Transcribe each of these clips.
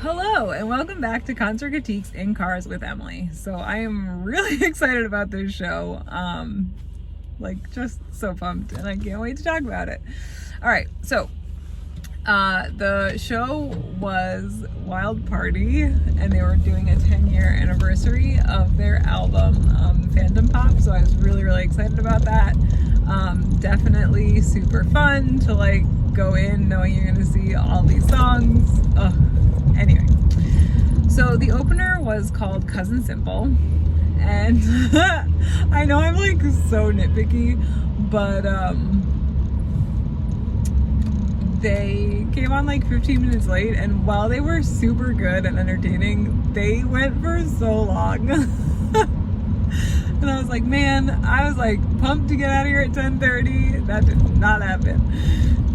Hello and welcome back to Concert Critiques in Cars with Emily. So I am really excited about this show. Just so pumped, and I can't wait to talk about it. All right, so the show was Wild Party, and they were doing a 10-year anniversary of their album Fandom Pop. So I was really excited about that. Definitely super fun to go in knowing you're gonna see all these songs. Anyway, so the opener was called Cousin Simple, and I know I'm so nitpicky, but they came on 15 minutes late, and while they were super good and entertaining, they went for so long. And I was like, man, I was pumped to get out of here at 10:30. That did not happen.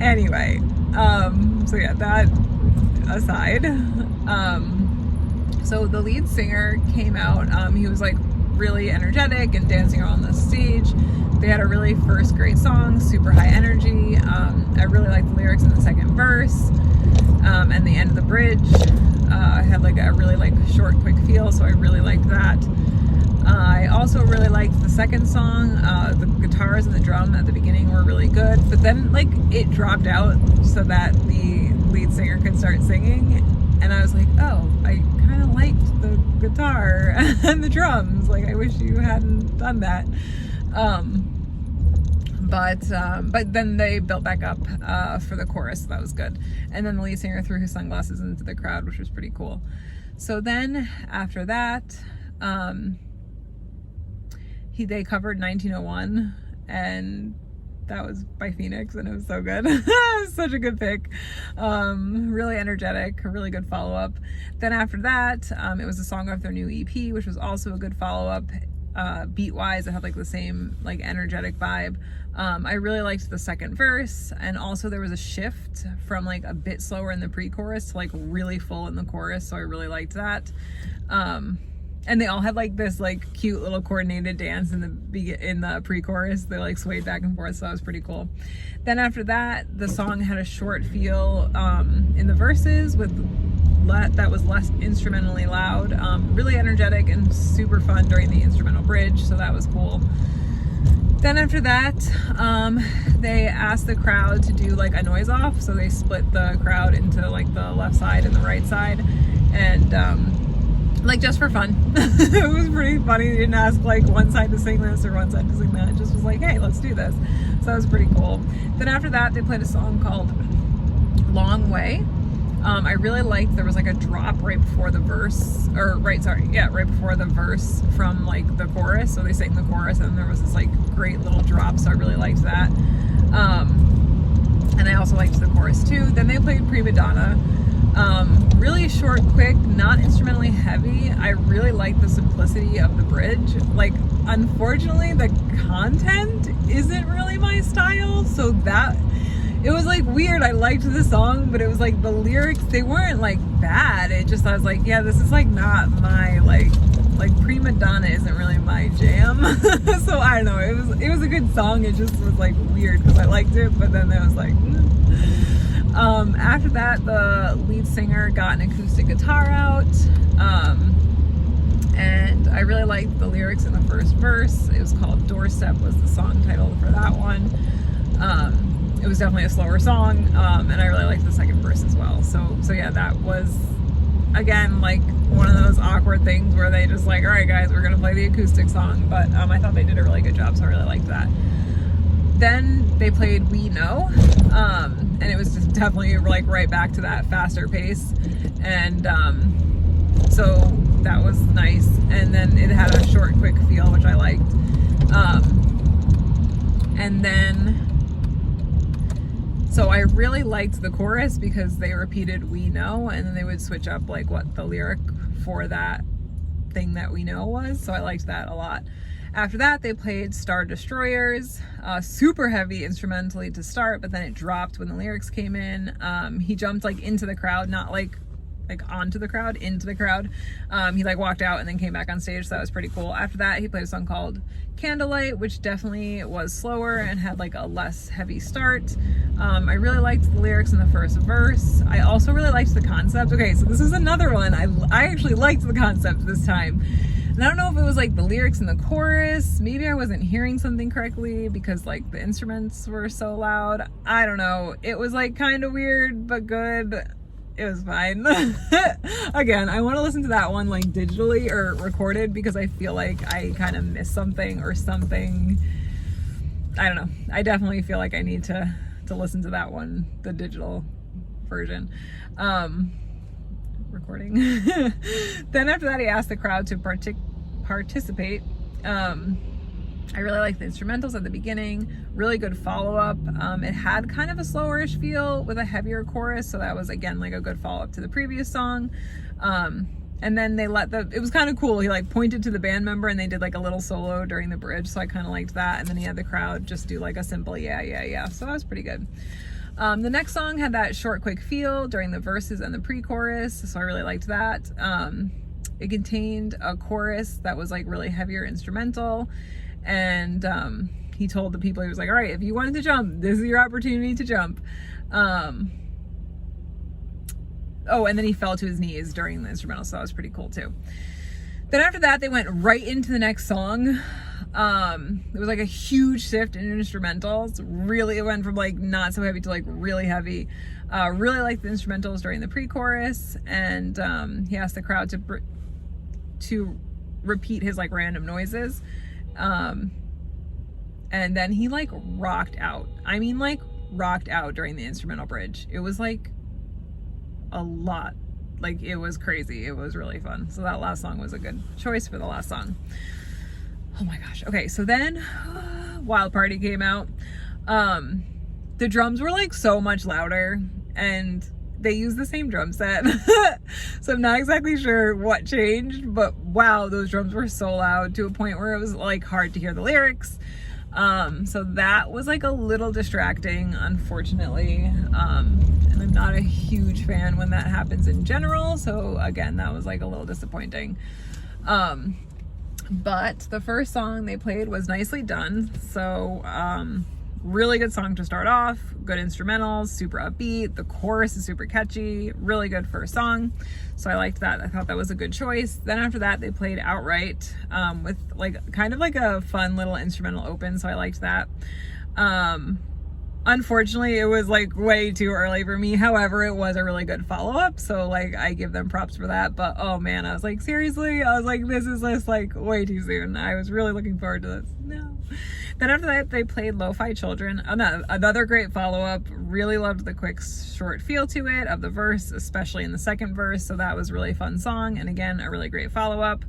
Anyway, so yeah, that aside, so the lead singer came out. He was really energetic and dancing around the stage. They had a really great song, super high energy. I really liked the lyrics in the second verse, and the end of the bridge had a really short, quick feel, so I really liked that. I also really liked the second song. The guitars and the drum at the beginning were really good, but then it dropped out so that the lead singer could start singing, and I was like, oh, I kind of liked the guitar and the drums. I wish you hadn't done that. But then they built back up for the chorus, so that was good. And then the lead singer threw his sunglasses into the crowd, which was pretty cool. So then after that, they covered 1901, and that was by Phoenix, and it was so good. It was such a good pick. Really energetic, a really good follow-up. Then after that, it was a song off their new EP, which was also a good follow-up. Beat-wise, it had the same energetic vibe. I really liked the second verse, and also there was a shift from a bit slower in the pre-chorus to really full in the chorus, so I really liked that. And they all had this cute little coordinated dance in the pre-chorus. They swayed back and forth, so that was pretty cool. Then after that, the song had a short feel in the verses that was less instrumentally loud. Really energetic and super fun during the instrumental bridge, so that was cool. Then after that, they asked the crowd to do a noise off, so they split the crowd into the left side and the right side, and just for fun. It was pretty funny. They didn't ask one side to sing this or one side to sing that. It just was hey, let's do this. So that was pretty cool. Then after that, they played a song called Long Way. I really liked, there was a drop right before the verse, right before the verse from the chorus. So they sang the chorus, and there was this great little drop, so I really liked that. And I also liked the chorus too. Then they played Prima Donna. Really short, quick, not instrumentally heavy. I really like the simplicity of the bridge. Unfortunately, the content isn't really my style, so that it was weird. I liked the song, but it was the lyrics, they weren't bad. It just, I was yeah, this is not my Prima Donna isn't really my jam. So I don't know, it was a good song. It just was weird because I liked it, but then it was after that, the lead singer got an acoustic guitar out, and I really liked the lyrics in the first verse. It was called Doorstep, was the song title for that one. It was definitely a slower song, and I really liked the second verse as well. So yeah, that was, again, one of those awkward things where they just all right guys, we're gonna play the acoustic song, but I thought they did a really good job, so I really liked that. Then they played We Know, and it was just definitely right back to that faster pace, and so that was nice. And then it had a short, quick feel, which I liked. And then, so I really liked the chorus because they repeated We Know, and then they would switch up what the lyric for that thing that we know was, so I liked that a lot. After that, they played Star Destroyers, super heavy instrumentally to start, but then it dropped when the lyrics came in. He jumped into the crowd, not like onto the crowd, into the crowd. He like walked out and then came back on stage, so that was pretty cool. After that, he played a song called Candlelight, which definitely was slower and had like a less heavy start. I really liked the lyrics in the first verse. I also really liked the concept. Okay, so this is another one. I actually liked the concept this time. And I don't know if it was like the lyrics in the chorus. Maybe I wasn't hearing something correctly because like the instruments were so loud. I don't know. It was like kind of weird, but good. It was fine. Again, I want to listen to that one like digitally or recorded because I feel like I kind of missed something or something. I don't know. I definitely feel like I need to listen to that one, the digital version. Recording. Then after that, he asked the crowd to participate. I really liked the instrumentals at the beginning. Really good follow-up. It had kind of a slowerish feel with a heavier chorus, so that was again like a good follow-up to the previous song. And then they it was kind of cool. He like pointed to the band member and they did like a little solo during the bridge, so I kind of liked that. And then he had the crowd just do like a simple yeah, yeah, yeah. So that was pretty good. The next song had that short, quick feel during the verses and the pre-chorus, so I really liked that. It contained a chorus that was like really heavier instrumental, and he told the people, he was like, all right, if you wanted to jump, this is your opportunity to jump. Oh, and then he fell to his knees during the instrumental, so that was pretty cool too. Then after that, they went right into the next song. It was like a huge shift in instrumentals. Really, it went from like not so heavy to like really heavy. Really liked the instrumentals during the pre-chorus, and he asked the crowd to repeat his like random noises. And then he like rocked out. I mean, like rocked out during the instrumental bridge. It was like a lot. Like it was crazy. It was really fun. So that last song was a good choice for the last song. Oh my gosh. Okay, so then Wild Party came out. The drums were like so much louder, and they used the same drum set. So I'm not exactly sure what changed, but wow, those drums were so loud to a point where it was like hard to hear the lyrics. So that was like a little distracting, unfortunately. And I'm not a huge fan when that happens in general. So again, that was like a little disappointing. But the first song they played was Nicely Done. So, really good song to start off, good instrumentals, super upbeat. The chorus is super catchy, really good first song. So I liked that. I thought that was a good choice. Then after that, they played Outright, with like kind of like a fun little instrumental open. So I liked that. Unfortunately, it was like way too early for me. However, it was a really good follow-up, so like I give them props for that. But oh man, I was like, seriously? I was like, this is just like way too soon. I was really looking forward to this. No. Then after that, they played Lo-Fi Children. Another great follow-up. Really loved the quick, short feel to it of the verse, especially in the second verse. So that was a really fun song. And again, a really great follow-up.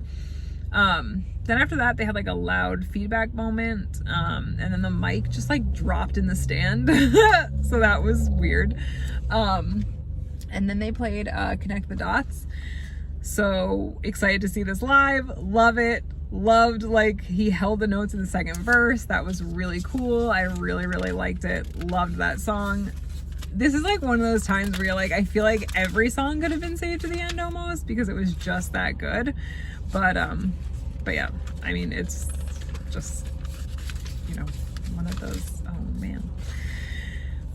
Then after that, they had like a loud feedback moment, and then the mic just like dropped in the stand. So that was weird. And then they played Connect the Dots. So excited to see this live. Love it. Loved like he held the notes in the second verse. That was really cool. I really, really liked it. Loved that song. This is like one of those times where you're like, I feel like every song could have been saved to the end almost because it was just that good. But yeah, I mean, it's just, you know, one of those, oh man.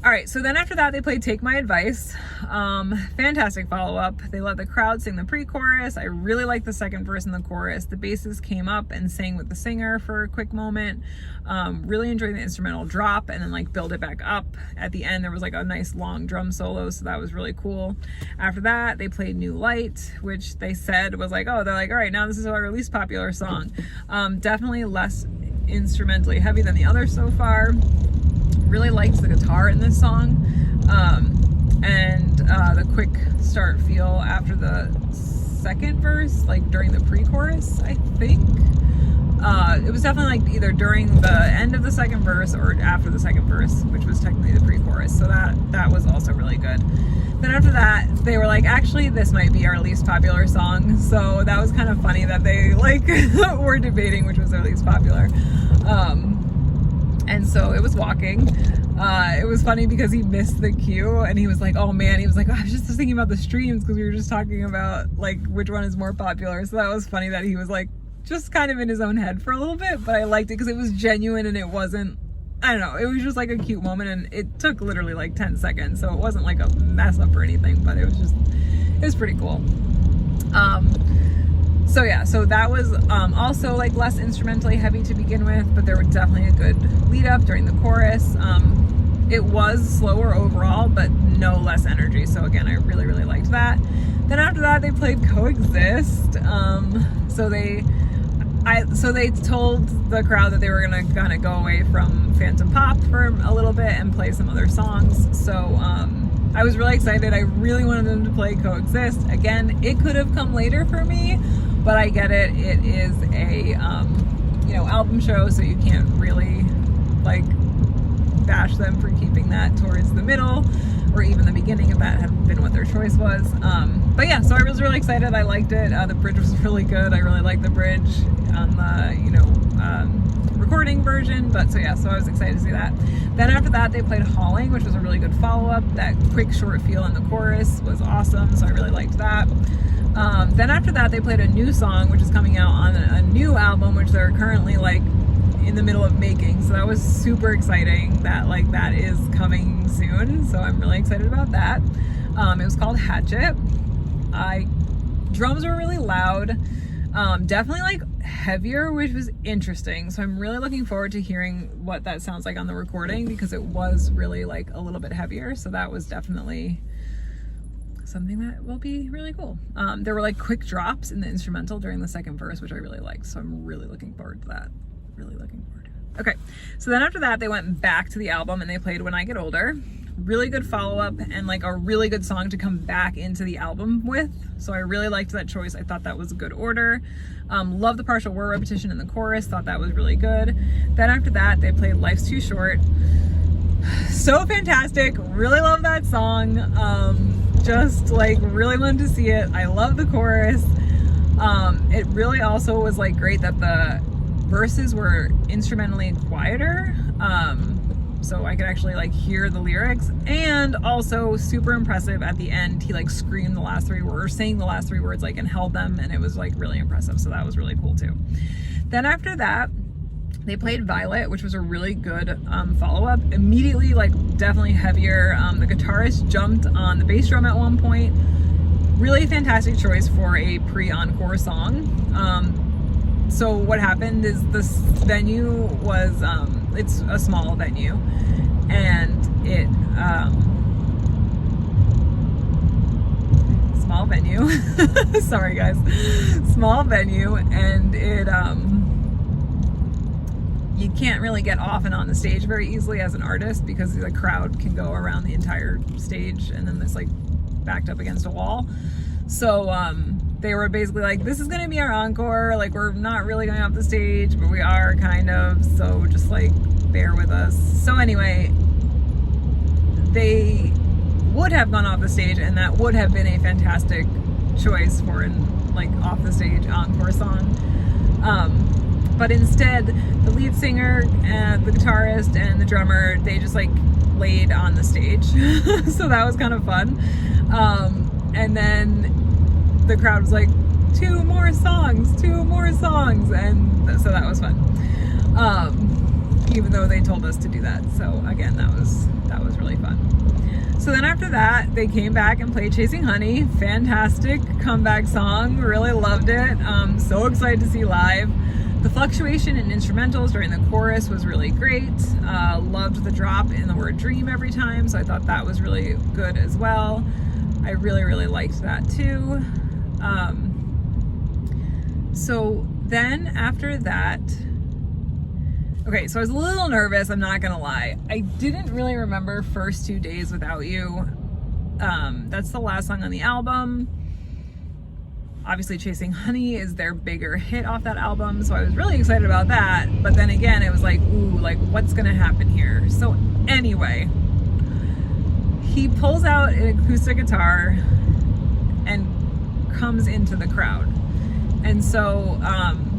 All right, so then after that, they played Take My Advice. Fantastic follow-up. They let the crowd sing the pre-chorus. I really liked the second verse and the chorus. The bassist came up and sang with the singer for a quick moment. Really enjoyed the instrumental drop and then like build it back up. At the end, there was like a nice long drum solo, so that was really cool. After that, they played New Light, which they said was like, oh, they're like, all right, now this is our least popular song. Definitely less instrumentally heavy than the others so far. Really liked the guitar in this song, and the quick start feel after the second verse, like during the pre-chorus, I think. It was definitely like either during the end of the second verse or after the second verse, which was technically the pre-chorus, so that was also really good. Then after that, they were like, actually, this might be our least popular song, so that was kind of funny that they like were debating which was their least popular. And so it was Walking. It was funny because he missed the cue and he was like, oh man, he was like, oh, I was just thinking about the streams because we were just talking about like which one is more popular. So that was funny that he was like just kind of in his own head for a little bit, but I liked it because it was genuine and it wasn't, I don't know, it was just like a cute moment, and it took literally like 10 seconds, so it wasn't like a mess up or anything, but it was pretty cool. So yeah, so that was also like less instrumentally heavy to begin with, but there was definitely a good lead up during the chorus. It was slower overall, but no less energy. So again, I really, really liked that. Then after that, they played Coexist. So they told the crowd that they were gonna kind of go away from Phantom Pop for a little bit and play some other songs. So I was really excited. I really wanted them to play Coexist. Again, it could have come later for me, but I get it. It is a album show, so you can't really like bash them for keeping that towards the middle or even the beginning if that had been what their choice was. But yeah, so I was really excited. I liked it. The bridge was really good. I really liked the bridge on the recording version. But so yeah, so I was excited to see that. Then after that, they played Hauling, which was a really good follow-up. That quick short feel in the chorus was awesome, so I really liked that. Then after that, they played a new song, which is coming out on a new album, which they're currently like in the middle of making. So that was super exciting that like that is coming soon. So I'm really excited about that. It was called Hatchet. Drums were really loud. Definitely like heavier, which was interesting. So I'm really looking forward to hearing what that sounds like on the recording, because it was really like a little bit heavier. So that was definitely something that will be really cool. There were like quick drops in the instrumental during the second verse, which I really liked. So I'm really looking forward to that. Really looking forward to it. Okay, so then after that, they went back to the album and they played When I Get Older. Really good follow-up and like a really good song to come back into the album with. So I really liked that choice. I thought that was a good order. Love the partial word repetition in the chorus. Thought that was really good. Then after that, they played Life's Too Short. So fantastic. Really love that song. Just like really wanted to see it. I love the chorus. It really also was like great that the verses were instrumentally quieter, so I could actually like hear the lyrics, and also super impressive at the end. He like screamed the last three words, saying the last three words like and held them, and it was like really impressive. So that was really cool too. Then after that, they played Violet, which was a really good follow-up. Immediately, like definitely heavier. The guitarist jumped on the bass drum at one point. Really fantastic choice for a pre-encore song. So what happened is this venue was, it's a small venue, and it, small venue, sorry guys, small venue, and it, you can't really get off and on the stage very easily as an artist because the crowd can go around the entire stage and then it's like backed up against a wall. So, they were basically like, this is gonna be our encore, like we're not really going off the stage, but we are kind of, so just like bear with us. So anyway, they would have gone off the stage and that would have been a fantastic choice for an like off the stage encore song. But instead, the lead singer and the guitarist and the drummer, they just like laid on the stage. So that was kind of fun. And then the crowd was like, two more songs, and so that was fun, even though they told us to do that. So again, that was really fun. So then after that, they came back and played Chasing Honey. Fantastic comeback song, really loved it. So excited to see live. The fluctuation in instrumentals during the chorus was really great. Loved the drop in the word dream every time, so I thought that was really good as well. I really, really liked that too. So then after that, okay, so I was a little nervous, I'm not gonna lie. I didn't really remember First 2 Days Without You. That's the last song on the album. Obviously Chasing Honey is their bigger hit off that album, so I was really excited about that. But then again, it was like, ooh, like what's gonna happen here? So anyway, he pulls out an acoustic guitar and comes into the crowd. And so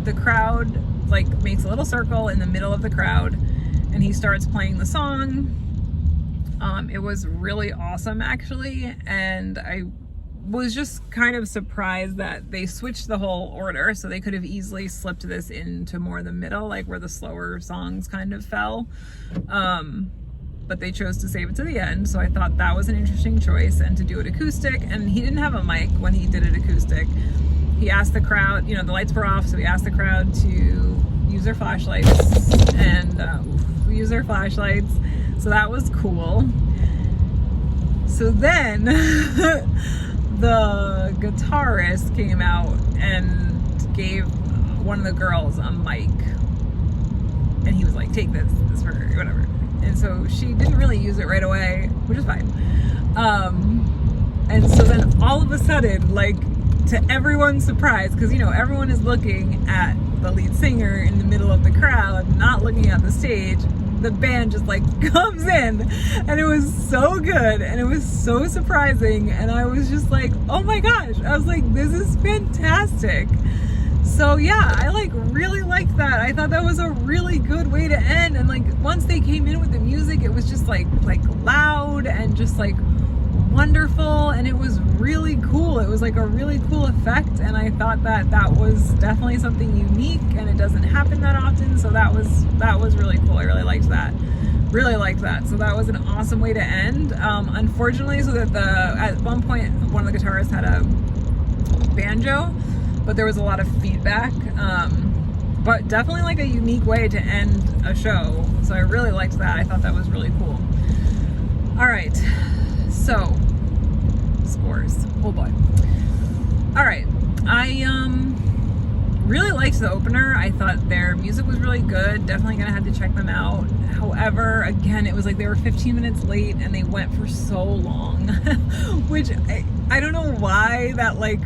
the crowd like makes a little circle in the middle of the crowd, and he starts playing the song, It was really awesome, actually, and I was just kind of surprised that they switched the whole order, so they could have easily slipped this into more the middle, like where the slower songs kind of fell. But they chose to save it to the end, so I thought that was an interesting choice, and to do it acoustic. And he didn't have a mic when he did it acoustic. He asked the crowd, you know, the lights were off, so he asked the crowd to use their flashlights, and we used their flashlights, so that was cool. So then the guitarist came out and gave one of the girls a mic, and he was like, take this for her, whatever. And so she didn't really use it right away, which is fine. And so then all of a sudden, like, to everyone's surprise, because, you know, everyone is looking at the lead singer in the middle of the crowd, not looking at the stage, the band just like comes in, and it was so good, and it was so surprising, and I was just like, oh my gosh, I was like, this is fantastic. So yeah, I like really liked that. I thought that was a really good way to end, and like once they came in with the music, it was just like loud and just like wonderful, and it was really cool. It was like a really cool effect, and I thought that that was definitely something unique, and it doesn't happen that often, so that was really cool. I really liked that. So that was an awesome way to end. Unfortunately, so that at one point one of the guitarists had a banjo, but there was a lot of feedback, but definitely like a unique way to end a show, so I really liked that. I thought that was really cool. All right, so scores. Oh boy. All right, I really liked the opener. I thought their music was really good. Definitely gonna have to check them out. However, again, it was like they were 15 minutes late and they went for so long, which I don't know why that, like,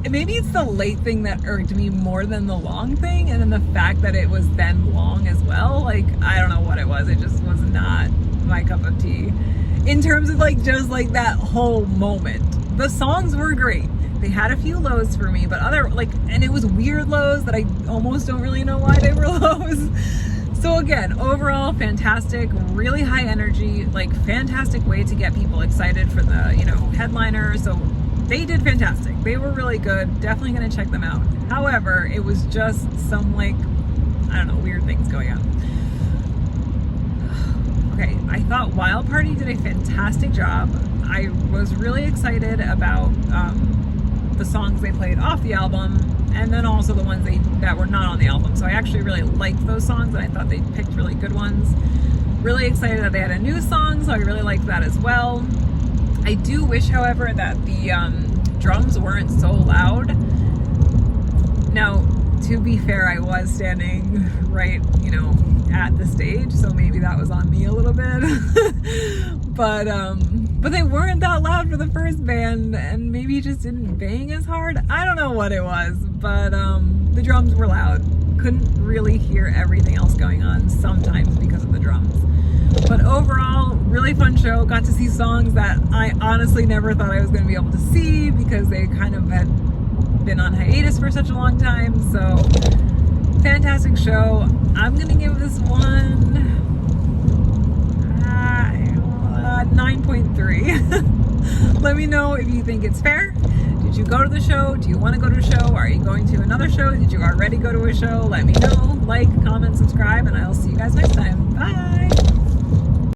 maybe it's the late thing that irked me more than the long thing, and then the fact that it was then long as well. Like, I don't know what it was. It just was not my cup of tea in terms of like just like that whole moment. The songs were great. They had a few lows for me, but other, like, and it was weird lows that I almost don't really know why they were lows. So again, overall, fantastic, really high energy, like fantastic way to get people excited for the, you know, headliner. So they did fantastic. They were really good. Definitely going to check them out. However, it was just some, like, I don't know, weird things going on. Okay, I thought Wild Party did a fantastic job. I was really excited about the songs they played off the album, and then also the ones that were not on the album. So I actually really liked those songs, and I thought they picked really good ones. Really excited that they had a new song, so I really liked that as well. I do wish, however, that the drums weren't so loud. Now, to be fair, I was standing right, you know, at the stage, so maybe that was on me a little bit. But they weren't that loud for the first band, and maybe it just didn't bang as hard. I don't know what it was, but the drums were loud. Couldn't really hear everything else going on sometimes because of the drums. But overall, really fun show. Got to see songs that I honestly never thought I was going to be able to see because they kind of had been on hiatus for such a long time. So fantastic show. I'm going to give this one 9.3. Let me know if you think it's fair. Did you go to the show? Do you want to go to a show? Are you going to another show? Did you already go to a show? Let me know. Like, comment, subscribe, and I'll see you guys next time. Bye!